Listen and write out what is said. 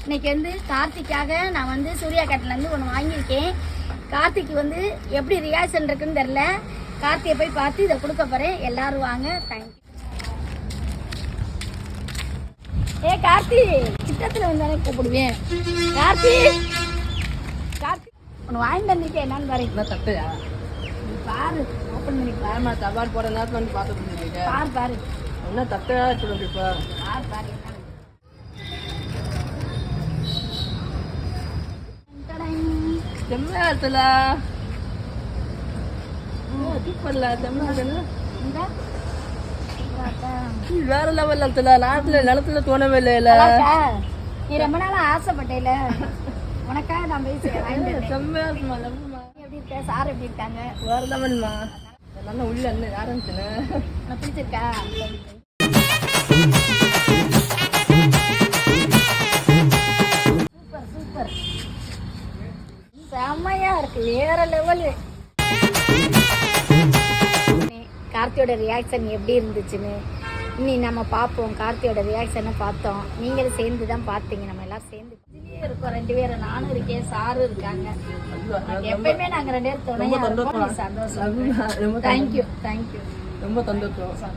இன்னைக்கு வந்து கார்த்திக்காக நான் வந்து சூர்யா கட்டிலேருந்து ஒன்று வாங்கியிருக்கேன். கார்த்திக்கு வந்து எப்படி ரியாக்ஷன் இருக்குன்னு தெரில. கார்த்தியை போய் பார்த்து இதை கொடுக்க போகிறேன். எல்லாரும் வாங்க. தேங்க்யூ. கார்த்தி சித்தத்தில் வந்தானே கூப்பிடுவேன். கார்த்தி கார்த்தி ஒன்று வாங்கிட்டு வந்துட்டு என்னன்னு பாரு. என்ன தட்டையா பாரு, ஓப்பன் பண்ணி பாரு. தபால் போட நேரத்தில் வந்து பார்த்துட்டு பாரு பாரு என்ன தட்டையா சொல்லுங்க இப்போ பாரு பாரு. செம்மையா இருக்குல்ல, சூப்பர்ல, செம்மையா இருக்குல்ல, வேற லெவல்ல இருக்குல்ல. நாட்டுல நிலத்துல தோணவே இல்லையில. நீ ரொம்ப நாளா ஆசைப்பட்டேல, உனக்காக நான் பேசுறேன். செம்மையா இருக்குமா. எப்படி இருக்க? சார் எப்படி இருக்காங்க? வேற லெவல்மா. நல்லா உள்ள என்ன ஆரம்பிச்சுன்னு உனக்கு பிடிச்சிருக்கா? சூப்பர் சூப்பர், செம்மையா இருக்கு, வேற லெவலு. கார்த்தியோட ரியாக்ஷன் எப்படி இருந்துச்சுன்னு இனி நம்ம பார்ப்போம். கார்த்தியோட ரியாக்ஷனை பார்த்தோம், நீங்களும் சேர்ந்து தான் பார்த்தீங்க. நம்ம எல்லாரும் சேர்ந்து இருக்கோம், 2 பேரும். நானும் இருக்கேன், சாரும் இருக்காங்க. எப்பயுமே நாங்க 2 பேரும் துணையா இருப்போம். சந்தோஷம். Thank you thank you. ரொம்ப சந்தோஷம்.